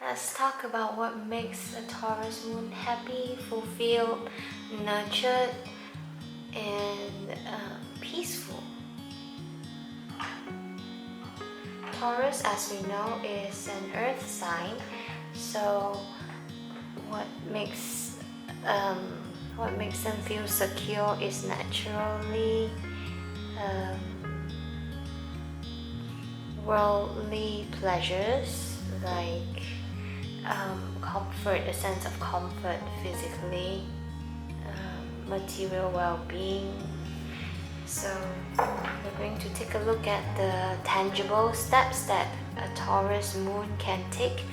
Let's talk about what makes a Taurus moon happy, fulfilled, nurtured, and peaceful. Taurus, as we know, is an earth sign. So, what makes what makes them feel secure is naturally worldly pleasures like comfort, a sense of comfort physically, material well-being. So we're going to take a look at the tangible steps that a Taurus moon can take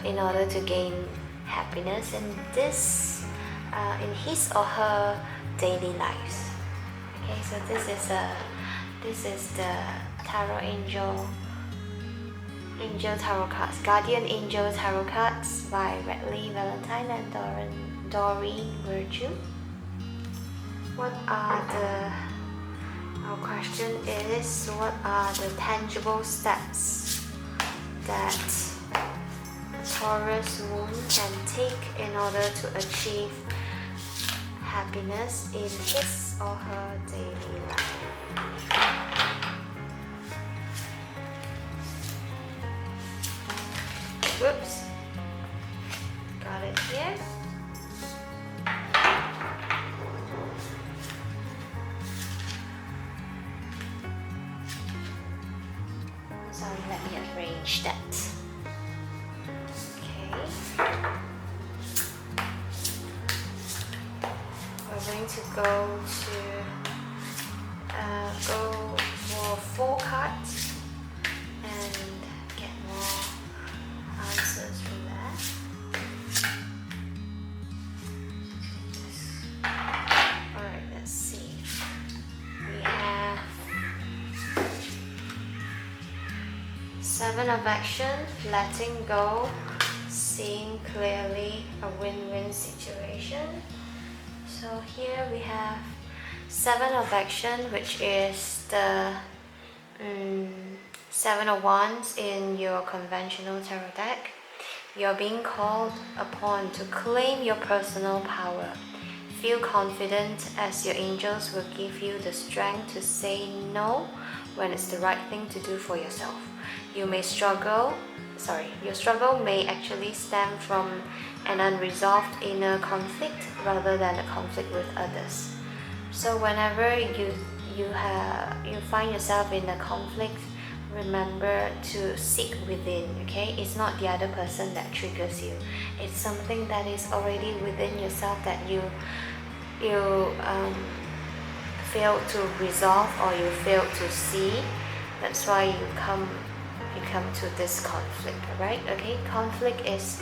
in order to gain happiness in in his or her daily lives. Okay, so this is the Tarot Angel Tarot cards, Guardian Angel Tarot cards by Redley Valentine and Doreen Virtue. Our question is, what are the tangible steps that a Taurus moon can take in order to achieve happiness in his or her daily life? Whoops, got it here. Sorry, let me arrange that. Okay. We're going to go for 4 cards and get more answers from that. Alright, let's see. We have 7 of action, letting go, seeing clearly, a win-win situation. So here we have 7 of action, which is the 7 of Wands in your conventional tarot deck. You're being called upon to claim your personal power. Feel confident as your angels will give you the strength to say no when it's the right thing to do for yourself. Your struggle may actually stem from an unresolved inner conflict rather than a conflict with others. So whenever you find yourself in a conflict, remember to seek within, okay? It's not the other person that triggers you. It's something that is already within yourself that you fail to resolve or you fail to see. That's why you come to this conflict, right? Okay, conflict is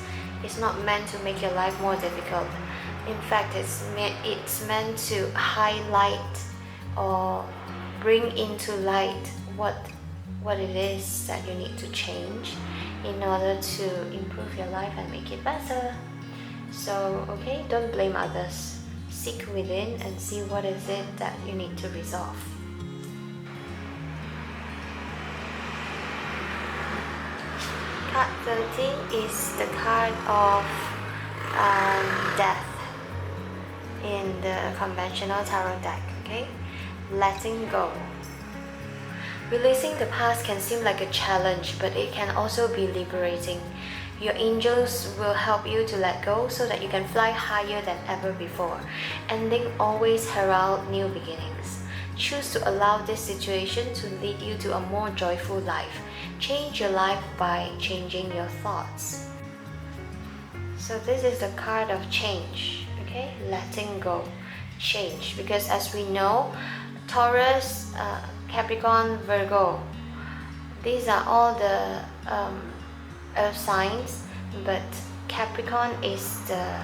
not meant to make your life more difficult. In fact, it's meant to highlight or bring into light what it is that you need to change in order to improve your life and make it better. So, okay, don't blame others. Seek within and see what is it that you need to resolve. Card 13 is the card of death in the conventional tarot deck, okay? Letting go. Releasing the past can seem like a challenge, but it can also be liberating. Your angels will help you to let go so that you can fly higher than ever before. Ending always herald new beginnings. Choose to allow this situation to lead you to a more joyful life. Change your life by changing your thoughts. So this is the card of change, okay? Letting go, change. Because as we know, Taurus, Capricorn, Virgo, these are all the earth signs, but Capricorn is the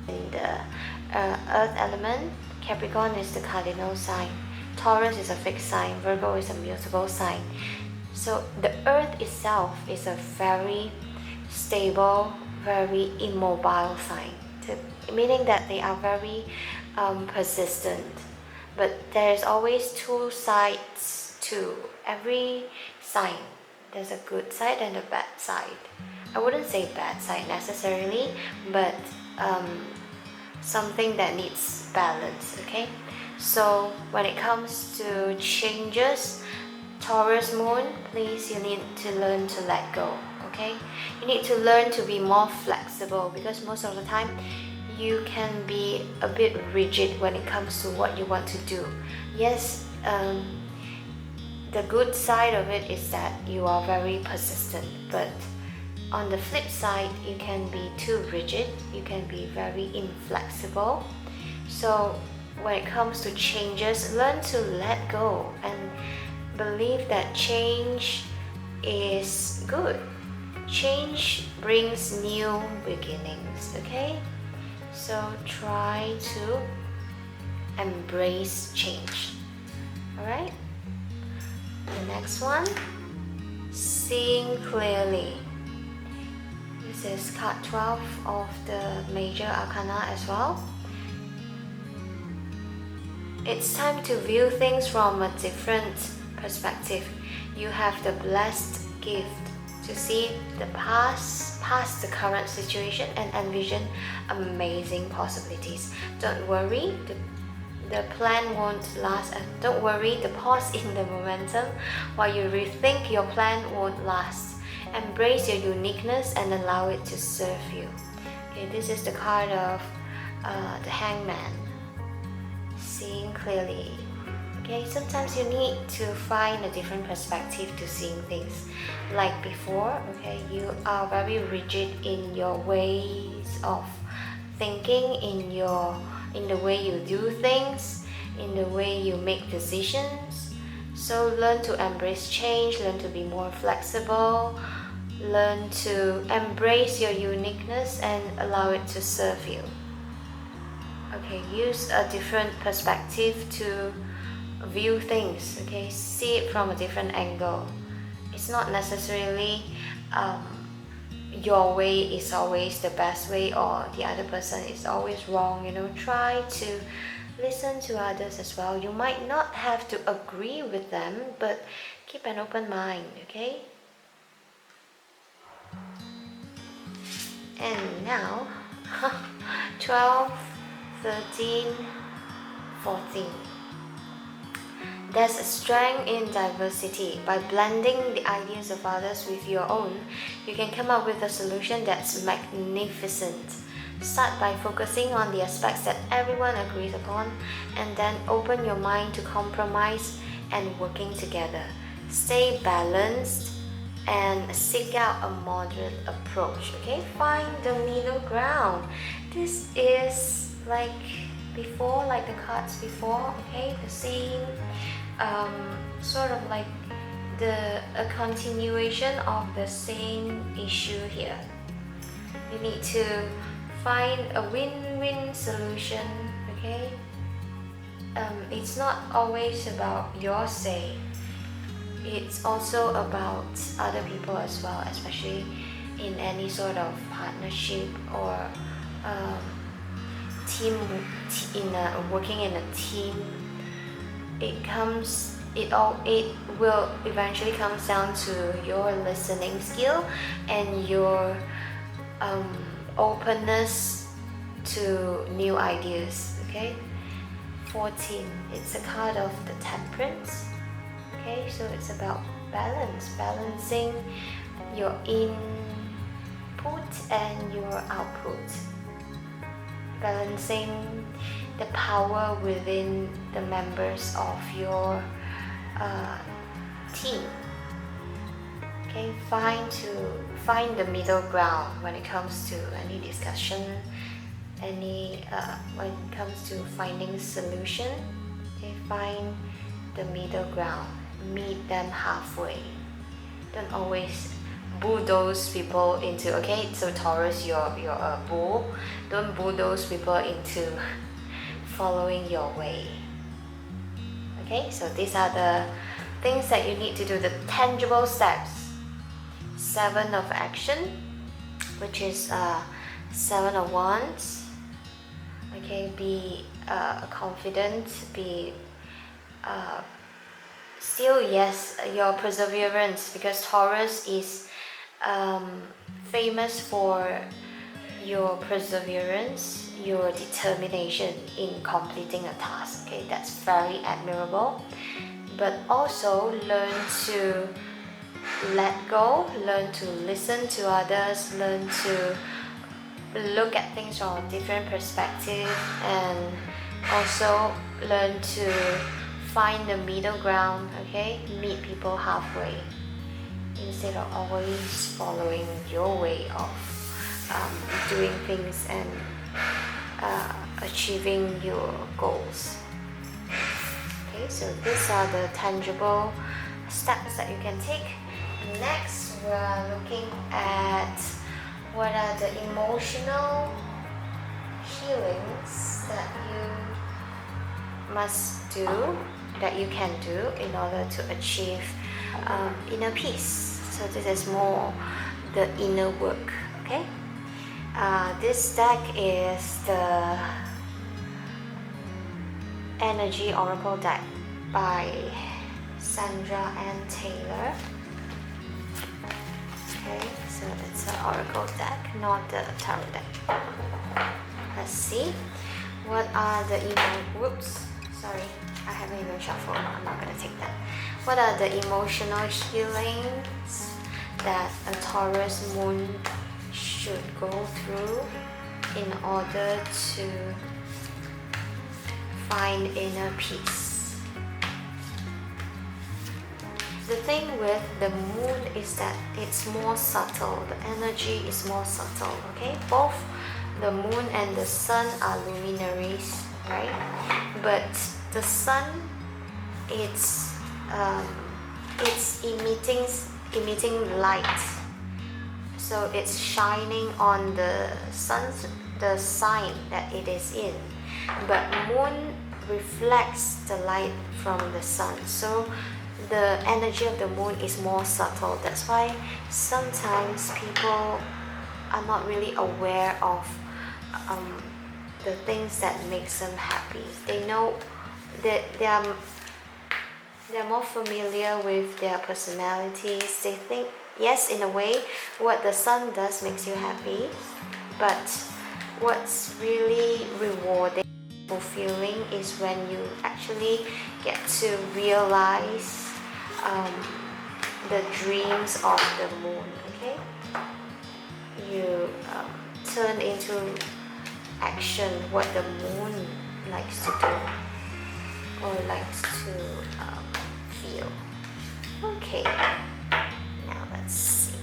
earth element. Capricorn is the cardinal sign. Taurus is a fixed sign. Virgo is a mutable sign. So the earth itself is a very stable, very immobile sign, meaning that they are very persistent. But there is always 2 sides to every sign. There's a good side and a bad side. I wouldn't say bad side necessarily, but something that needs balance, okay? So when it comes to changes, Taurus moon, please, you need to learn to let go, okay? You need to learn to be more flexible, because most of the time you can be a bit rigid when it comes to what you want to do. Yes, the good side of it is that you are very persistent, but on the flip side, you can be too rigid, you can be very inflexible. So when it comes to changes, learn to let go and believe that change is good. Change brings new beginnings, okay? So try to embrace change. Alright? The next one, seeing clearly. This is card 12 of the major arcana as well. It's time to view things from a different perspective. You have the blessed gift to see the past the current situation and envision amazing possibilities. Don't worry, the plan won't last. Don't worry, the pause in the momentum while you rethink your plan won't last. Embrace your uniqueness and allow it to serve you. Okay, this is the card of the Hangman. Seeing clearly. Okay, sometimes you need to find a different perspective to seeing things. Like before, okay, you are very rigid in your ways of thinking, in the way you do things, in the way you make decisions. So learn to embrace change, learn to be more flexible, learn to embrace your uniqueness and allow it to serve you. Okay, use a different perspective to view things, okay? See it from a different angle. It's not necessarily your way is always the best way or the other person is always wrong, you know. Try to listen to others as well. You might not have to agree with them, but keep an open mind, okay? And now 12, 13, 14. There's a strength in diversity. By blending the ideas of others with your own, you can come up with a solution that's magnificent. Start by focusing on the aspects that everyone agrees upon, and then open your mind to compromise and working together. Stay balanced and seek out a moderate approach, okay? Find the middle ground. This is like before, like the cards before, okay? The same sort of like a continuation of the same issue here. You need to find a win-win solution, okay? It's not always about your say. It's also about other people as well, especially in any sort of partnership or working in a team. It will eventually comes down to your listening skill and your openness to new ideas, okay? 14, it's a card of the Temperance. Okay, so it's about balancing your input and your output, balancing the power within the members of your team. Okay, find the middle ground when it comes to any discussion, when it comes to finding solution. Okay, find the middle ground. Meet them halfway. Don't always bulldoze people into, okay, so Taurus, you're a bull. Don't bulldoze people into following your way. Okay, so these are the things that you need to do, the tangible steps. 7 of action, which is 7 of wands. Okay, be confident, be Still, yes, your perseverance, because Taurus is famous for your perseverance, your determination in completing a task. Okay, that's very admirable. But also learn to let go, learn to listen to others, learn to look at things from a different perspective, and also learn to find the middle ground. Okay, meet people halfway instead of always following your way of doing things and achieving your goals. Okay, so these are the tangible steps that you can take. Next, we are looking at what are the emotional healings that you must do, that you can do in order to achieve inner peace. So this is more the inner work. Okay, this deck is the Energy Oracle deck by Sandra and Taylor. Okay, so it's an Oracle deck, not the Tarot deck. Let's see. What are the whoops, sorry, I haven't even shuffled. I'm not gonna take that. What are the emotional healings that a Taurus moon should go through in order to find inner peace? The thing with the moon is that it's more subtle. The energy is more subtle. Okay, both the moon and the sun are luminaries, right? But the sun, it's emitting light, so it's shining on the sign that it is in. But moon reflects the light from the sun, so the energy of the moon is more subtle. That's why sometimes people are not really aware of the things that makes them happy. They know that they're more familiar with their personalities. They think, yes, in a way, what the sun does makes you happy, but what's really rewarding, fulfilling is when you actually get to realize the dreams of the moon. Okay, you turn into action what the moon likes to do or likes to feel. Okay, now let's see.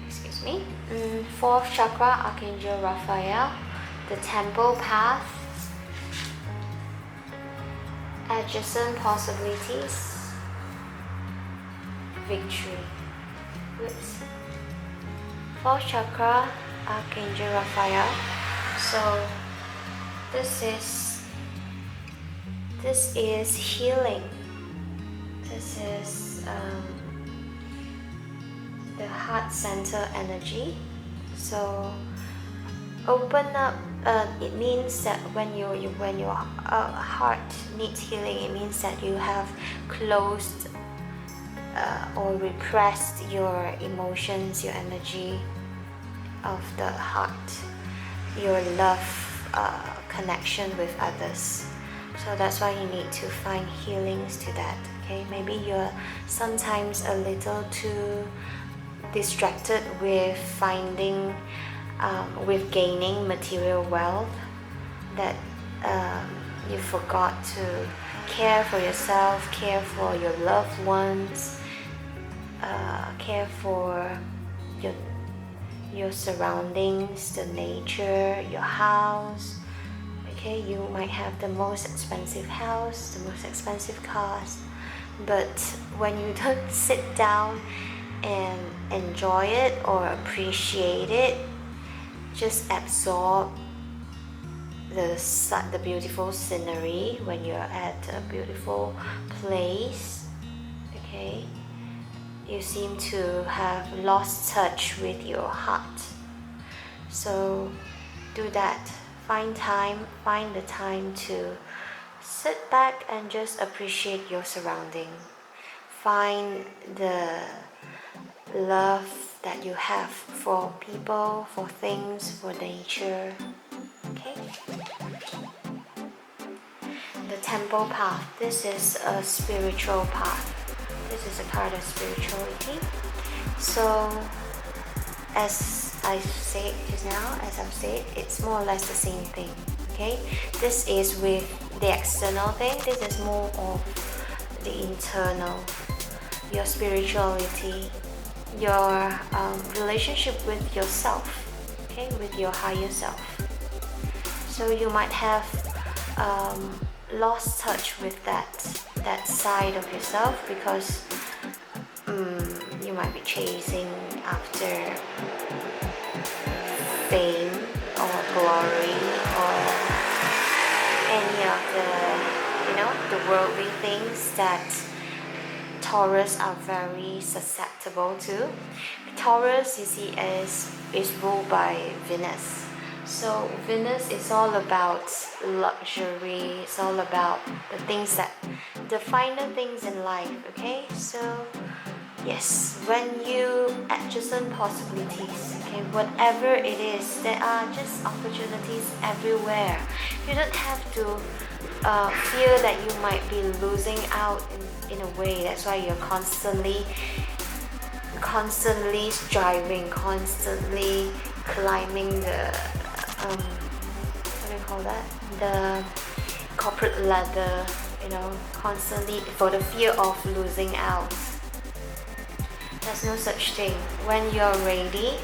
Excuse me. Fourth chakra, Archangel Raphael, the temple path, adjacent possibilities, victory. Oops. Fourth chakra, Archangel Raphael. So this is healing. This is the heart center energy. So open up. It means that when your heart needs healing, it means that you have closed or repressed your emotions, your energy of the heart, your love connection with others. So that's why you need to find healings to that. Okay, maybe you're sometimes a little too distracted with with gaining material wealth, that you forgot to care for yourself, care for your loved ones, care for your surroundings, the nature, your house. Okay, you might have the most expensive house, the most expensive cars, but when you don't sit down and enjoy it or appreciate it, just absorb the beautiful scenery when you're at a beautiful place. Okay, you seem to have lost touch with your heart. So do that. Find the time to sit back and just appreciate your surrounding. Find the love that you have for people, for things, for nature. Okay? The temple path. This is a spiritual path. This is a part of spirituality. So, as I said just now, as I've said, it's more or less the same thing. Okay? This is with the external thing. This is more of the internal. Your spirituality, your relationship with yourself, okay, with your higher self. So you might have lost touch with that side of yourself because you might be chasing after fame or glory or any of the worldly things that Taurus are very susceptible to. Taurus, you see, is ruled by Venus. So Venus is all about luxury. It's all about the finer things in life. Okay, so yes, when you adjacent possibilities, okay, whatever it is, there are just opportunities everywhere. You don't have to fear that you might be losing out in a way. That's why you're constantly striving, constantly climbing the what do you call that? The corporate ladder, constantly for the fear of losing out. There's no such thing. When you're ready,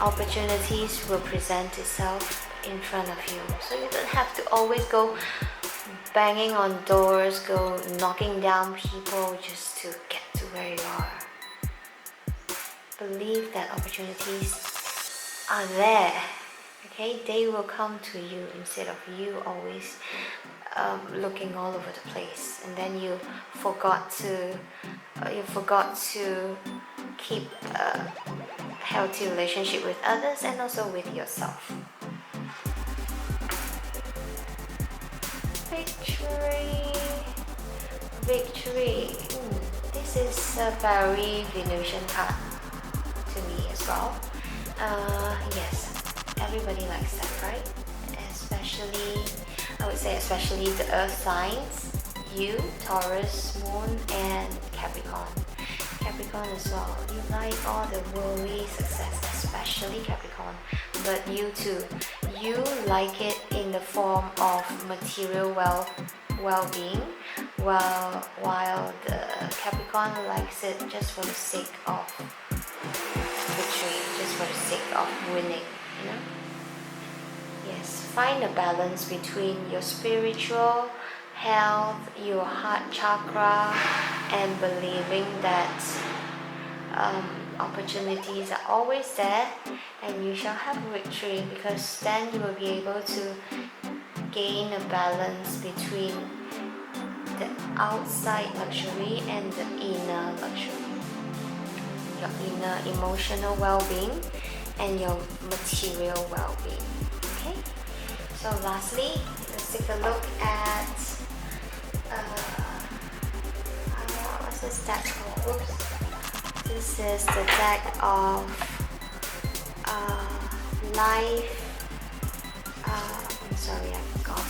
opportunities will present itself in front of you. So you don't have to always go banging on doors, go knocking down people just to get to where you are. Believe that opportunities are there. Okay, they will come to you instead of you always looking all over the place, and then you forgot to keep a healthy relationship with others and also with yourself. Victory. This is a very Venusian card to me as well. Yes, everybody likes that, right? Especially the earth signs, you, Taurus, Moon, and Capricorn. Capricorn as well. You like all the worldly success, especially Capricorn. But you too, you like it in the form of material well-being, while the Capricorn likes it just for the sake of victory, just for the sake of winning, Yes, find a balance between your spiritual health, your heart chakra, and believing that opportunities are always there and you shall have victory, because then you will be able to gain a balance between the outside luxury and the inner luxury, your inner emotional well-being and your material well-being. Okay, so lastly, let's take a look at what's this deck called? Oops. This is the deck of life. I'm sorry, I forgot.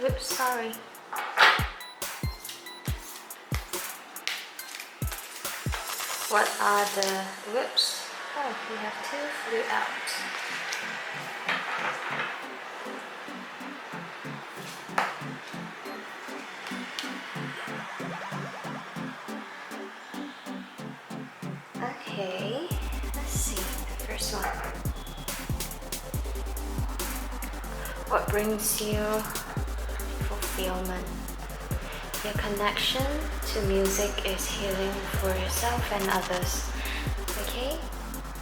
Oops, sorry. What are the whoops? Oh, we have two flew out. Okay, let's see the first one. What brings you fulfillment? Your connection to music is healing for yourself and others. Okay?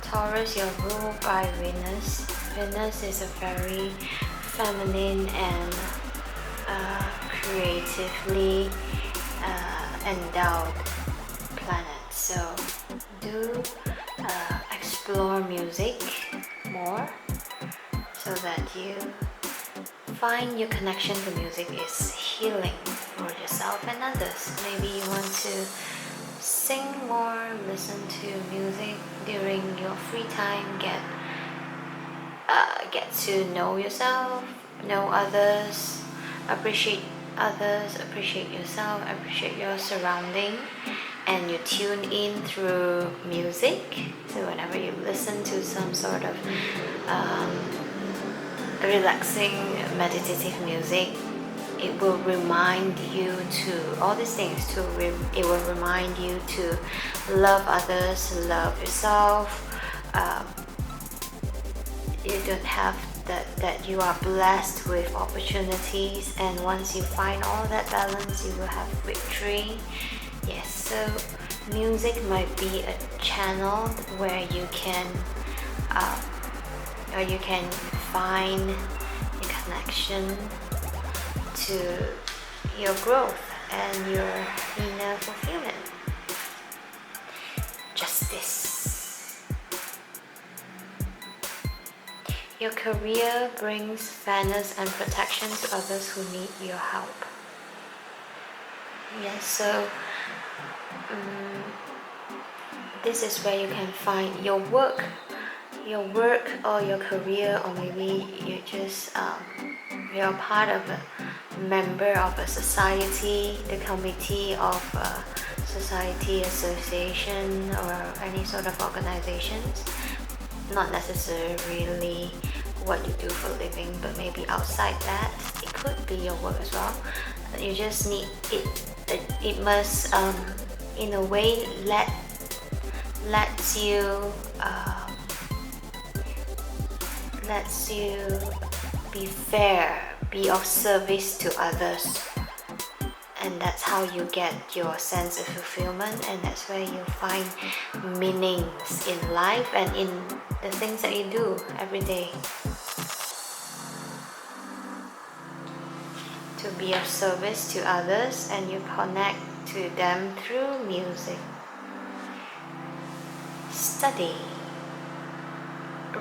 Taurus, you're ruled by Venus. Venus is a very feminine and creatively endowed planet. So do explore music more so that you find your connection to music is healing for yourself and others. Maybe you want to sing more, listen to music during your free time, get to know yourself, know others, appreciate yourself, appreciate your surrounding, and you tune in through music. So whenever you listen to some sort of relaxing meditative music, it will remind you to all these things. It will remind you to love others, love yourself. You don't have that you are blessed with opportunities, and once you find all that balance, you will have victory. Yes, so music might be a channel where you can find a connection to your growth and your inner fulfillment. Justice. Your career brings fairness and protection to others who need your help. Yes, so this is where you can find your work or your career, or maybe you're part of a member of a society, the committee of a society, association, or any sort of organizations. Not necessarily what you do for a living, but maybe outside that, it could be your work as well. You just need it must in a way lets you be fair, be of service to others, and that's how you get your sense of fulfillment, and that's where you find meanings in life and in the things that you do every day. To be of service to others, and you connect to them through music. Study.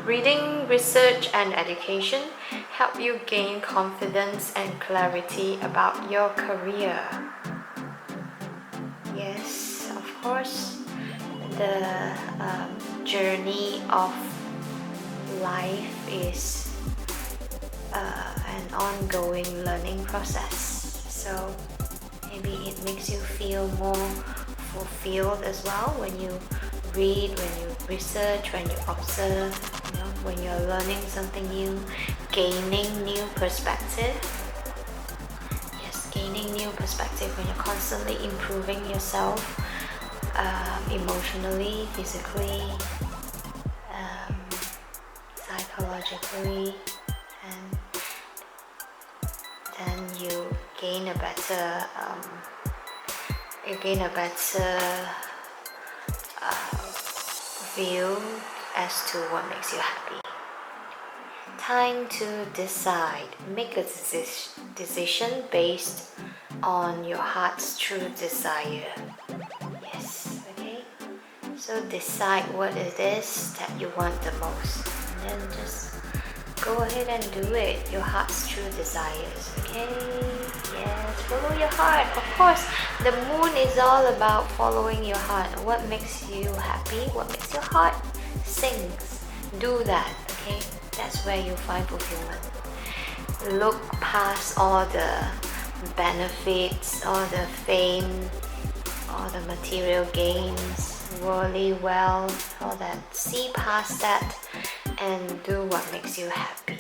Reading, research, and education help you gain confidence and clarity about your career. Yes, of course, the journey of life is an ongoing learning process. So maybe it makes you feel more fulfilled as well when you read, when you research, when you observe, when you're learning something new, gaining new perspective. Yes, gaining new perspective when you're constantly improving yourself emotionally, physically, psychologically, and then you gain a better view as to what makes you happy. Time to decide. Make a decision based on your heart's true desire. Yes, okay? So decide what it is that you want the most, and then just go ahead and do it. Your heart's true desires, okay? Yes, follow your heart. Of course, the moon is all about following your heart. What makes you happy? What makes your heart sings? Do that, okay? That's where you find fulfillment. Look past all the benefits, all the fame, all the material gains, worldly wealth, all that. See past that and do what makes you happy.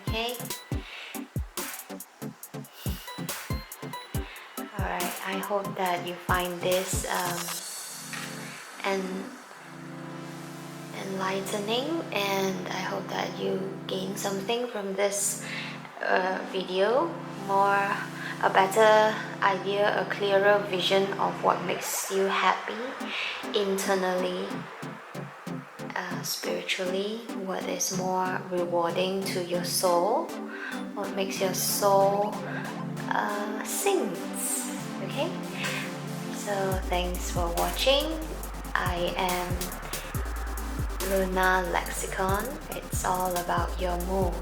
Okay? Alright, I hope that you find this enlightening, and I hope that you gain something from this video, a better idea, a clearer vision of what makes you happy internally, spiritually, what is more rewarding to your soul, what makes your soul sings. Okay, So thanks for watching. I am Luna Lexicon. It's all about your mood.